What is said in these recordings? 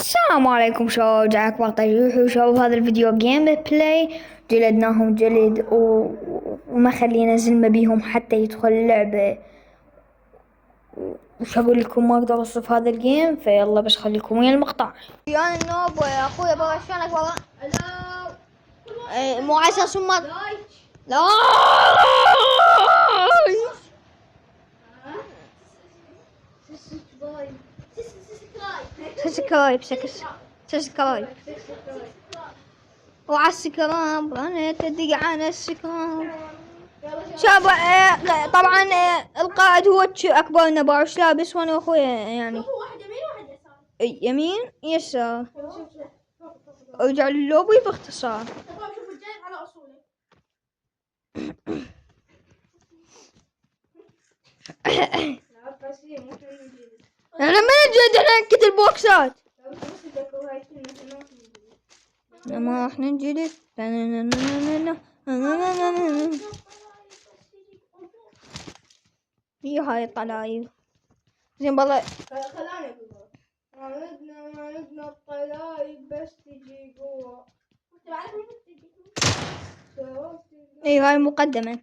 السلام عليكم شباب، جاك وقت شباب. هذا الفيديو جيم بلاي. جلدناهم جلد وما خلينا زلمة بيهم حتى يدخل اللعبة. وش اقول لكم، ما اقدر اوصف هذا الجيم، فيلا بس خليكم ويا المقطع. يا النوب يا اخوي بابا، شلونك والله؟ مو عايز اسمك لا سبسكرايب وعلى السكراب انا تدق على السكراب شاب. طبعا القائد هو اكبرنا باوش لابس، وانا اخويا يعني واحد يمين وواحد يسار. يمين يسار. ارجع للوبي باختصار. شباب شوفوا الجاي على اصوله. احنا ما نجد، احنا نكت البوكسات. ما احنا نجد. هي هاي الطلايب زين والله. خلاني اقول ما عندنا الطلايب بس تجي قوة. انت بعرف مين تجي؟ اي هاي المقدمة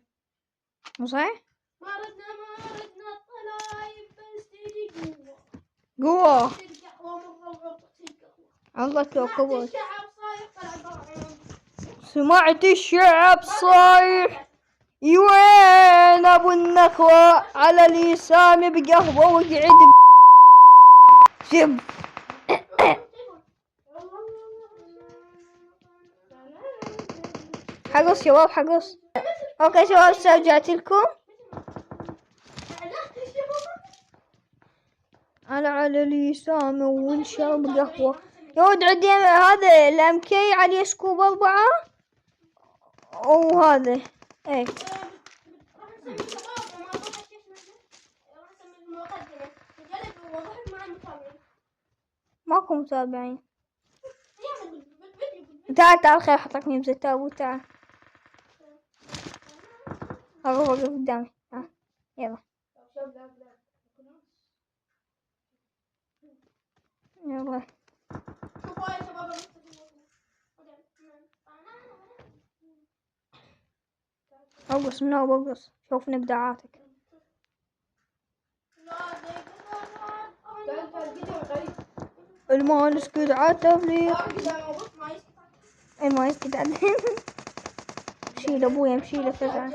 مو صحيح؟ ما ردنا الطلايب بس تجي قوة. قوة تلقى قوة مرة تلقى قوة. الله توكبت. الشعب صاير طلع ضرعين. سمعت الشعب صايح يوين ابو النخوة على اليسام بقهوة وقعد شب. حقص شباب حقص. اوكي شباب رجعت لكم. انا على اليسام ونشرب قهوة. يود عندي هذا الامكي عليه سكوب 4 وهذا ايه. ماكو متابعين. تعال خير احطك ميم زي التابوت. تعال وقف قدامي. يلا يلا ارقص منو برقص. شوفنا ابداعاتك. المال يسكت على التفليق. المال يسكت على شيل ابويا مشيله فزعة.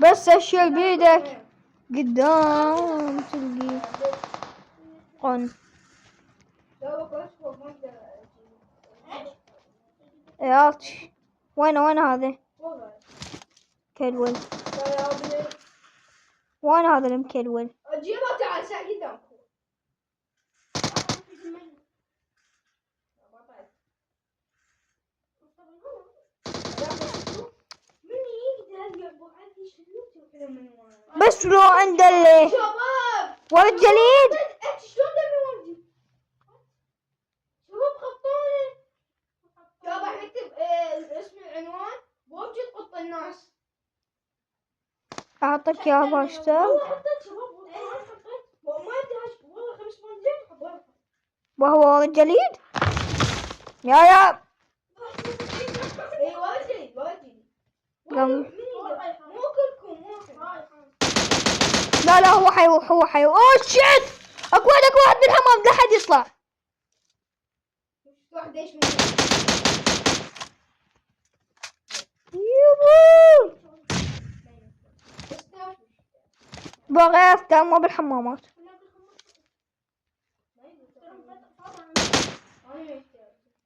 بس اشيل بيدك قدام تلقي قن. ياتش وين هذا كلول؟ وين هذا المكلول؟ جيبه تعال ساعة قدامك. بس لو عند اللي ورد جليد. انت شلون تبي وردي؟ شباب خطوني. شباب راح نكتب اسم العنوان ووجه قط الناس. اعطيك يا باشتر. والله حطيت شباب والله حطيت. ما يدهش والله 5 مرات حطيت. وهو ورد جليد يا اي ورد جديد قام. مو كلكم لا هو حيروح اوه شيت. اكو واحد بالحمام لا حد يطلع. واحد ايش يبو بغير تام بالحمامات.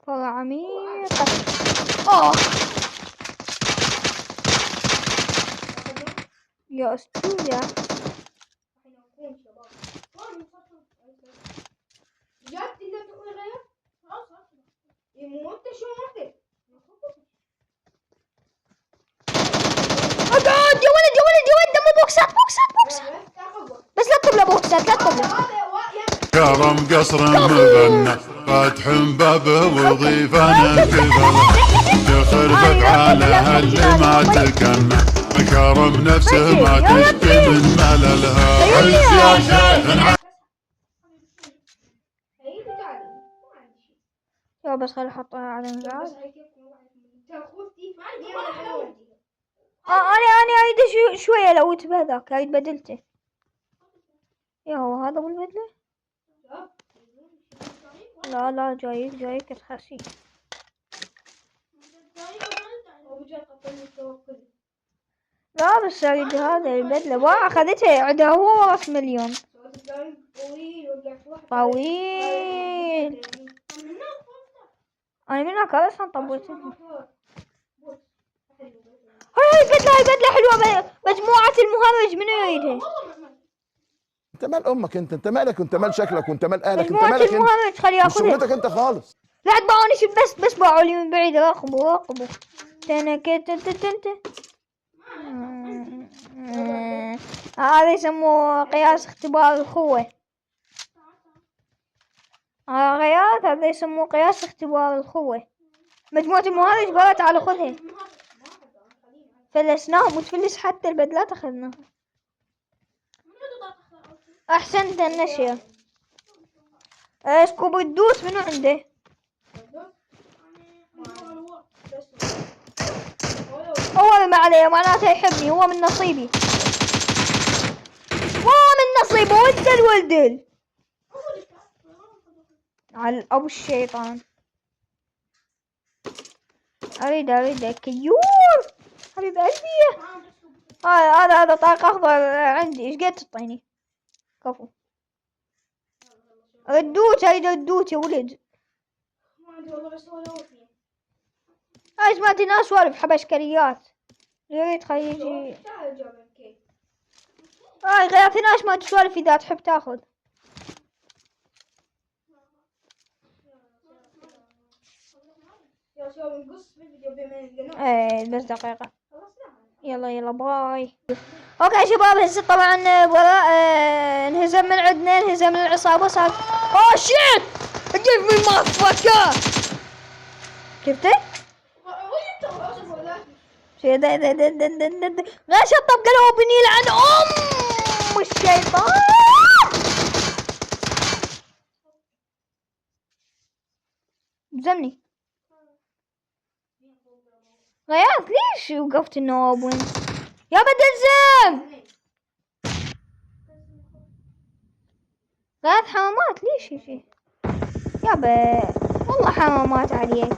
طلع عميقة. يا استوذة بجد انت بتاخذ غير؟ يموت شو مرتب. اقعد يا ولد دم بوكسات بس لا تطلب بوكسات لا تطلب. كرم قصر مبنى فاتح بابه وضيفان كبله تخربك على اللي ما تكنى كرم نفسه ما تشكي من مللها. عز يا شيخ يا بس خلي احطها على بس المقعد. هاي كيفكم واحد ترى خوفتي ما عندي ولا حلوة. انا اريد شوية لو بهذاك هاي بدلته. يا هو هذا بالبدلة. لا جايك تخسي. لا بس اريد هذا البدلة ما اخذتها عندها هو راس مليون. طويل. انا من هناك اصلا طبلت. هاي بدلة حلوة. مجموعة المهرج منو يريدها؟ انت مال امك انت مالك وانت مال شكلك وانت مال اهلك انت مجموعة مالك انت المهرج خلي مش ياخذها. شغلتك انت خالص. لا تباعوني شو بس باعوا لي من بعيد. راقبوا تنك. هذا يسموه قياس اختبار القوة. غيرت هذا يسموه قياس اختبار القوة. مجموعة المهرج قالت تعال خذها. فلسناهم وتفلس حتى البدلات اخذناها. احسنت النشية. سكوب الدوس منو عنده؟ هو ما عليه معناته يحبني. هو من نصيبي. ولدل على ابو الشيطان. اريد كيور حبيب قلبي. هذا طاقة اخضر عندي. ايش قد تعطيني؟ كفو. اريد الدوت يا ولد. ما عندي والله بس ولا وفي. هاي سمعتي ناس سوالف حبشكريات. يا ريت خلي يجي. هاي غيرتي ناس ما تسولف اذا تحب تاخذ. ايه بس دقيقة. يلا باي. اوكي شباب هسه طبعا انهزم من عندنا. انهزم من العصابة صار. اوه شيت give me my fucker. شفته؟ شي ده لا شطب قلوبني يلعن ام الشيطان. زمني غياث ليش وقفت النواب وين يا بدل زم غياث حمامات ليش شي يابا والله حمامات عليك.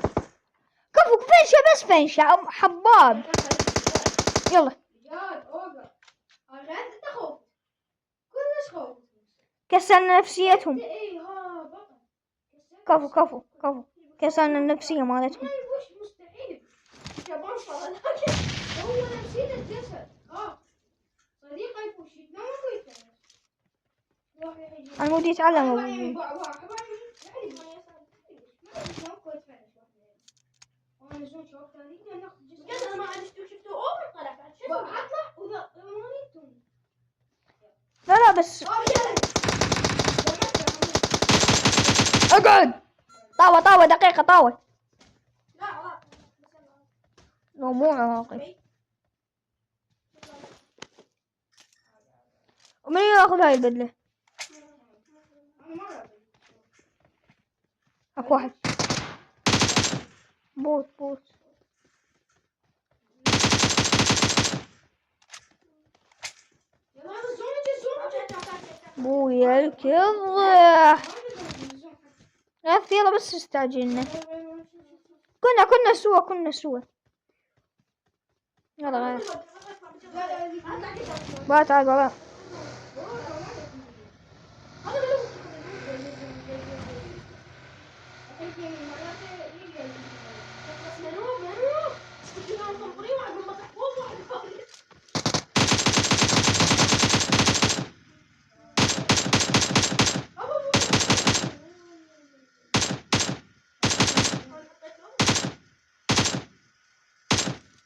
كفو فنشة بس فنشة حباب. يلا كسرنا نفسيتهم. كفو كسرنا النفسية مالتهم. هو نفسية الجسد. صديقي يفوشي ما أنا ودي أتعلم أبوي. لا بس اقعد. طاوة دقيقة طاوة. لا مو عراقي. ومن ياخذ هاي البدلة؟ اكو واحد بوت. بويا الكضح. يلا بس استعجلنا. كنا سوا. يلا غير بقى تعال بقى.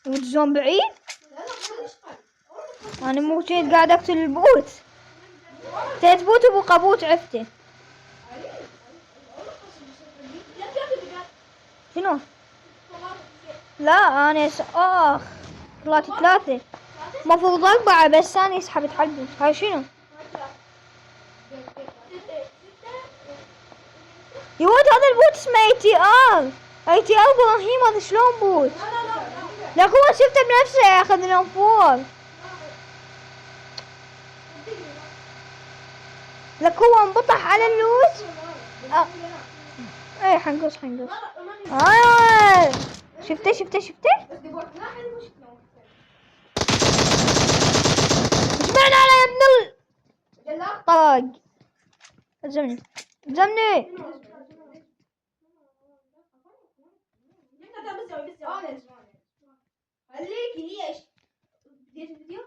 وتزوم بعيد. انا مو جيت قاعد اقتل البوت. تثبوت ابو قبوت عفته. شنو؟ لا انا طلعت 3 مفروض 4 بس انا سحبت حلبوت. هاي شنو؟ يا ولد هذا البوت اسمه ATR ابراهيم، هذا شلون بوت؟ لا هو شفته بنفسه ياخذ الانفور. لك هو انبطح على اللوت. ايه حنقص. شفته ايش معنى على يا ابن طاق. الزمني خليك ليش بديت الفيديو؟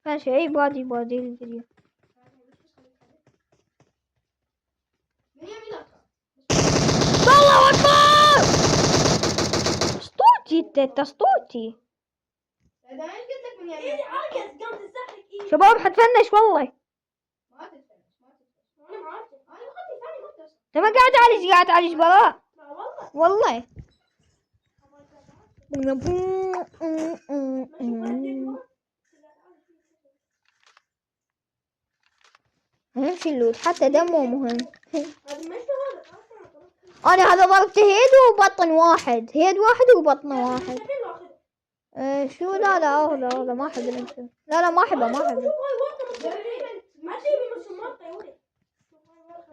ماشي. اي بادي الفيديو. الله اكبر. اسطوتي انا ايش قلت لك من يمين؟ عاكس قام تزحلق ايدي. شباب حتفنش والله. ما تتفنش. انا عارفه. انا خدت ثاني مقدس. انت ما قاعد تعالج براء. لا والله. مهم في اللوت، حتى دمه مهم. انا هذا ضربته هيد وبطن واحد، وبطن واحد. شو؟ لا هذا ما احب الانسان. لا ما احبه.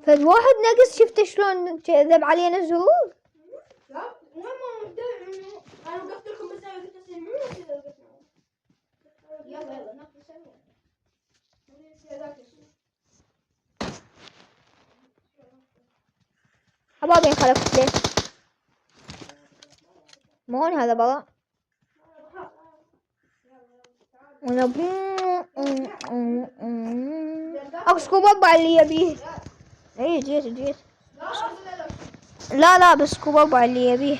فد واحد نقص. شفت شلون ذب علينا الزهور؟ لا وين ما انا وقفت لكم بس قلت اسلمون كذا وقفنا. يلا ناخذ سلمون. حبابي انخلقت ليه؟ مو هون هذا براء. وانا اكو سكوب اربعة اللي يبيه. اي جيت. لا بس سكوب اربعة اللي يبيه.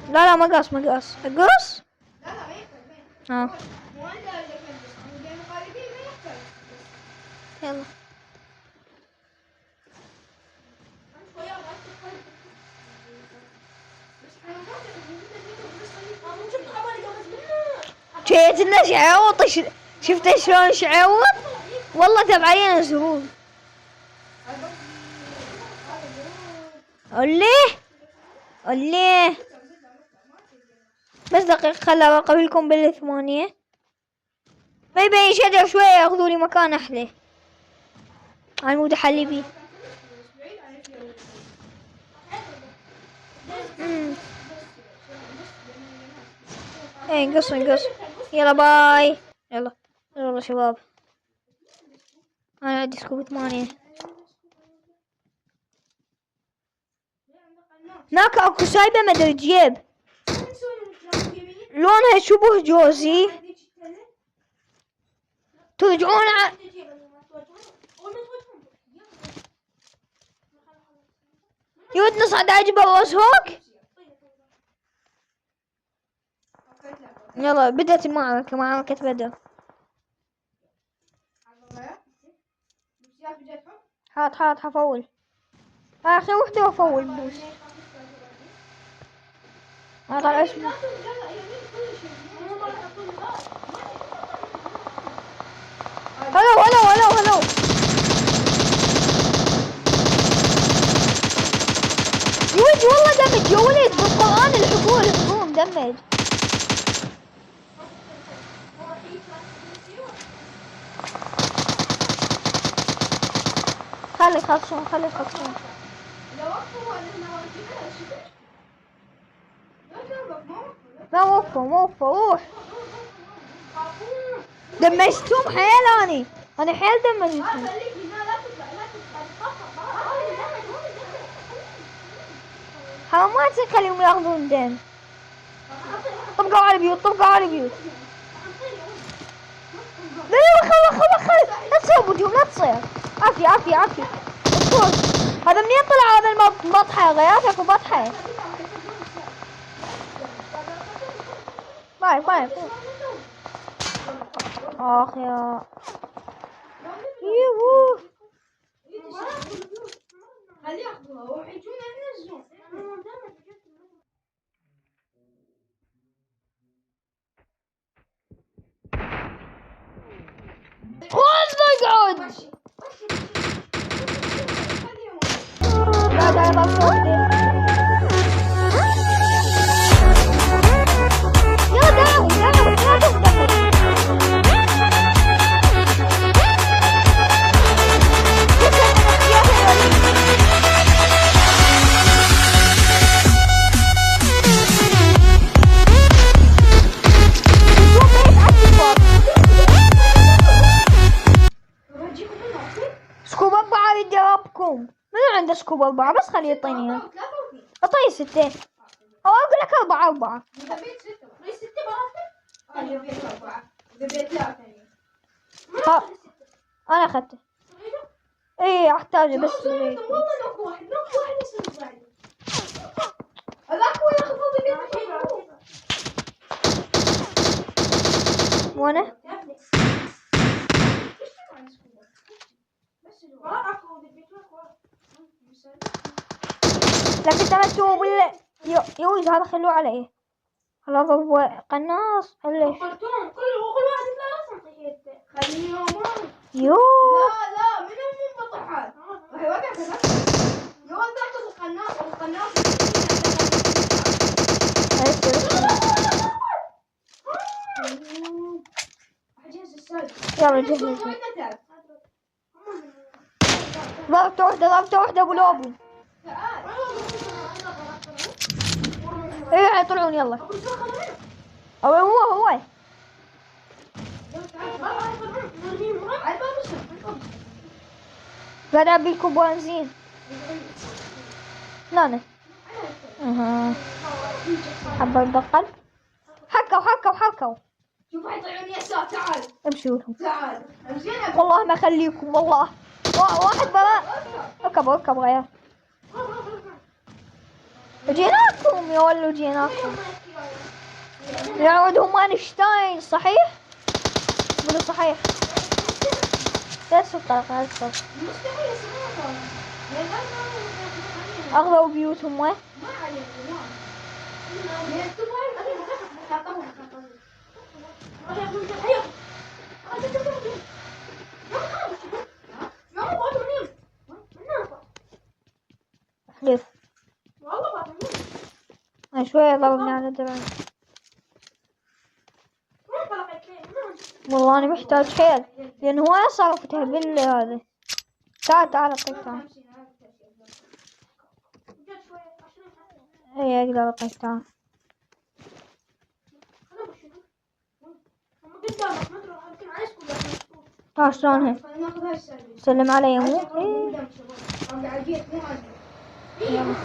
لا ما قاس. اقص. لا ما يحتاج. مو انت اللي تلبس، انا جاي مخالفين ما يحتاج. يلا جيت لنا شعوط. شفت شلون شعوط؟ والله تبع علينا زهور. قوليه بس دقيقة خلى اقابلكم بالثمانية. ما يبين شجر شوية ياخذوا لي مكان احلى. انا مو حلي بيه. ايه قص. يلا باي. يلا شباب. انا عندي سكوب 8. هناك اكو سايبة مدري جيب لونها شبه جوزي. ترجعون يود نصعد على جبل وسهوك. يلا بدأت معركة بدر. حاط حفول. اخر وحدة وافول بوس. طلع اسمه. هلو. يوجي والله دمج يا ولد بالقرآن. الحكوم دمج. خلي يخلصون. لا وقفوا روح. دمجتهم حيل. انا حيل دمجتهم. حرام ما تخليهم ياخذون دم. طبقوا على البيوت. لا خل لا تصير بوجوه. لا تصير. عافية. هذا منين طلع هذا البطحة؟ غياتك وبطحة. باي اخ يا يوهو. خليه ياخذوها ويحجون ينزلون. خذ اقعد. يلا ضربت وحدة. يا داوي لا تهدم. سكوب 4 بدي أربكم. منو عنده سكوب 4 بس خليه يعطيني اياه. اعطيه 6 او اقول لك 4. اذا بيت 6 خلي 6 براتب. انا بيت 4 اذا بيت 3 ها انا اخذته. ايه احتاجه بس والله نوك واحد يصير بعده. هذاك هو ياخذ فوق وانا لكن تركته بالله يوز هذا خلوه على ايه؟ هذا ضرب قناص ولا ايش؟ قلتهم كل واحد ثلاث انطيته. خليهم يو لا منو بطحات. راح يوقع كذا. يو تاخذ القناص اجهز السد. يلا جهز. ضربت واحدة ابو لوبو. ايه يطلعون يلا. هو قاعد ابيكم بنزين. لا حبة البقل حكوا شوف حيطلعون يسار. تعال امشوا لهم. تعال والله ما اخليكم والله. واحد براء. اركب غير. جيناكم يا ولو جيناكم. يعودهم اينشتاين صحيح؟ قولوا صحيح. بس الطريقة هالصوت اغلوا بيوتهم وين؟ احلف شوية ضربني على درعي. والله انا محتاج حيل لان هو صرفته هذا. تعال اعطيك تعال. اي اقدر اعطيك تعال. تعال شلونها؟ سلم علي مو يلا.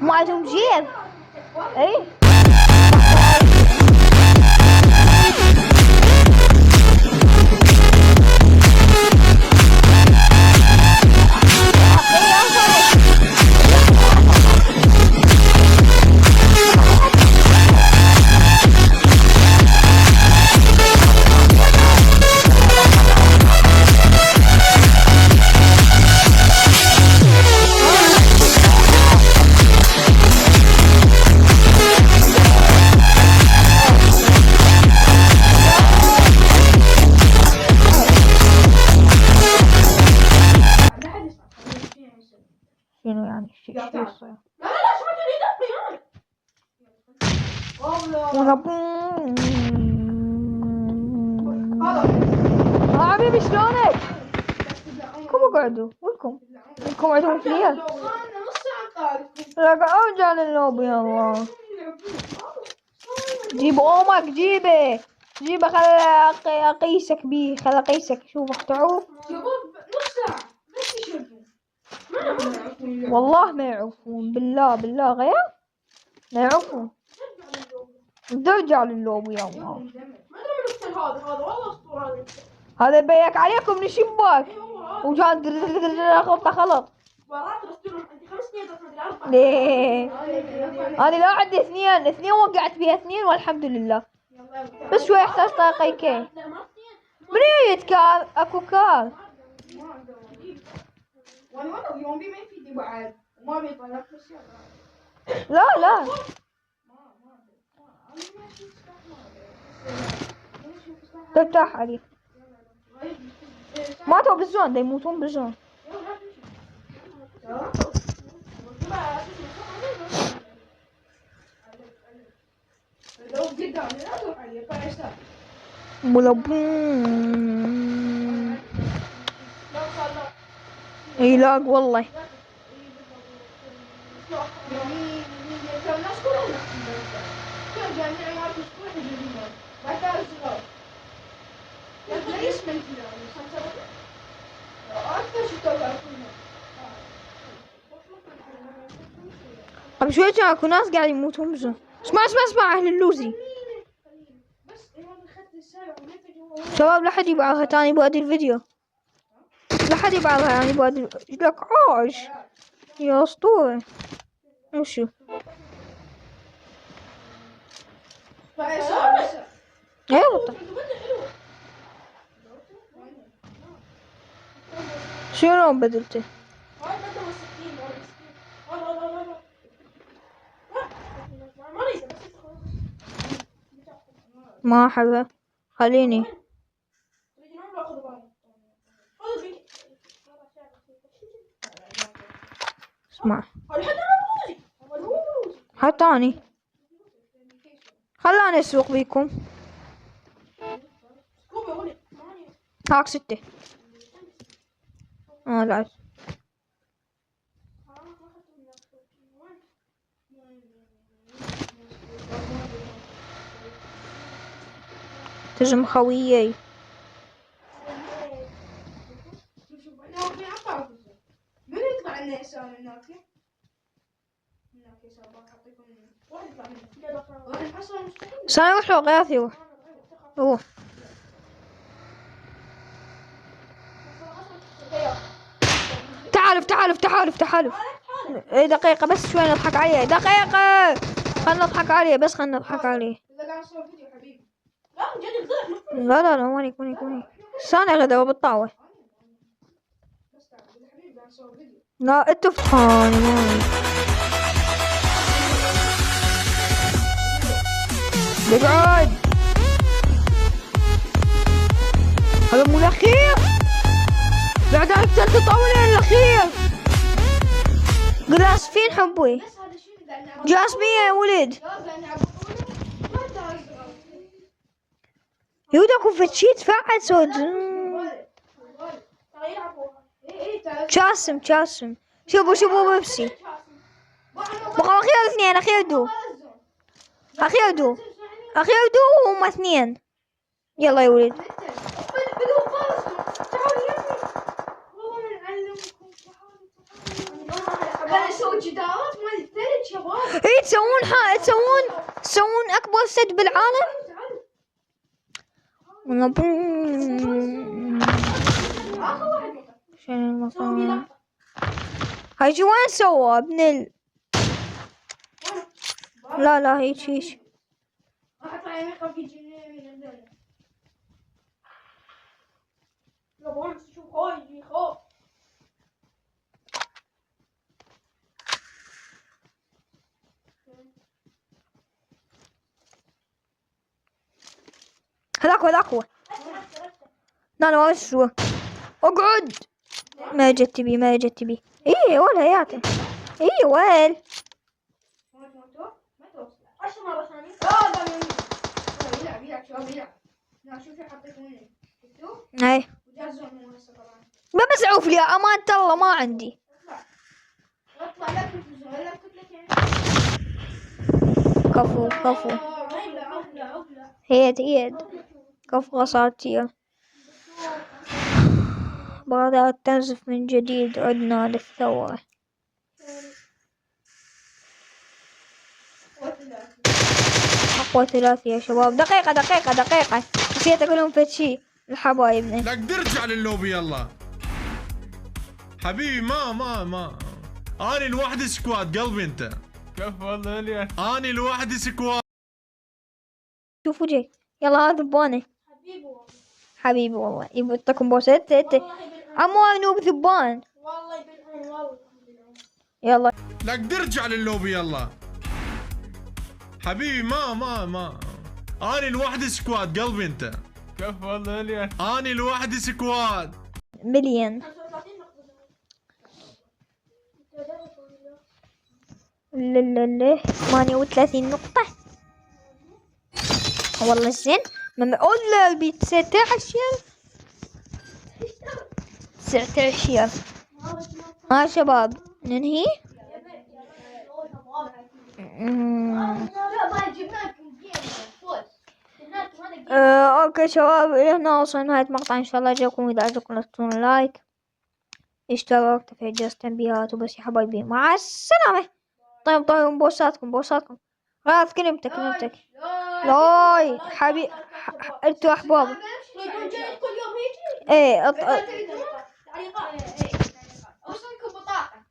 مو عندهم جيب. اي شنو يعني شو يصير؟ حبيبي شلونك؟ كم قعدوا؟ ولكم عندهم فليال؟ لا ارجع لللوب يا الله. جيب امك جيبه خل اقيسك بيه. خل اقيسك. شوف اختعوه والله ما يعرفون. بالله غير ما يعرفون. ارجع لللوب يا الله. هذا بيك عليكم من الشباك وكان خلط. ليه؟ انا لا عندي اثنين وقعت بيها 2 والحمد لله. بس شوي احتاج طاقة كي. من يتكال اكو كار. لا ترتاح عليه. ماتوا بالزون. دا يموتون بالزون. بلا بوم. اي لاق والله. قبل شوي كان اكو ناس قاعد يموتون بزون. اسمع اهل اللوزي. شباب لا حد يبعثها تاني بادي الفيديو. لا حد يبعثها يعني بادي لك عاش يا اسطورة. وشو ايوه شنو بدلته؟ ما احبه خليني. اسمع حتى اني خلاني اسوق بيكم. هاك 6 لا تجم خويي. من يطلع لنا يسار من هناك؟ سامي وحلو غياثي هو تعالف. اي دقيقة بس شوي نضحك عليه. دقيقة خلنا نضحك عليه بس خلنا نضحك عليه. لا وينك ساني غدا وبالطاوة. لا انتو فطحاني بجاد. هذا مو الاخير. بعد عن الثالث طاولة الاخير. قلاص فين حبوي جاسمية يا ولد. يودكم فتشيت فعل سود. جاسم شوفوا بيبسي. بقى اخير دو وهم 2. يلا يا ولد. ايه تسوون اكبر سد بالعالم. هاي شو وين سوى ابن لا هيك هذاك هو. لا وشو اقعد. ما جت بي ايه ولا ياته. ايه ويل اي ما بسعوف لي امانة الله ما عندي. كفو هيد كفو غصاتي. بغداد تنزف من جديد. عدنا للثورة. أقوى 3 يا شباب. دقيقة نسيت أقول لهم فتشي لحبايبنا. لك ترجع لللوبي يلا حبيبي. ما أنا لوحدي سكواد قلبي أنت. كفو والله أنا لوحدي سكواد. شوفوا جاي يلا هذا ذبانة. حبيبي والله يبطكم بوسة. انت عمو نوب ذبان والله يلا لك ترجع لللوبي يلا حبيبي. ما أنا لوحدي سكواد قلبي أنت. كفو والله أنا لوحدي سكواد مليون. لا 38 نقطة والله زين. من أول البيت 19 ها شباب ننهي. اوكي شباب، هنا وصلنا نهاية المقطع. ان شاء الله عجبكم، اذا عجبكم لا تنسون لايك اشتراك تفعيل جرس التنبيهات، وبس يا حبايبي مع السلامة. طيب بوساتكم غاف كلمتك لاي حبيب انتوا احباب. يكون جاي كل يوم هيجي. ايه تعليقات. اوصلكم بطاقة.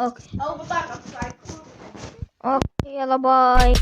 اوكي او بطاقة. اوكي يلا باي.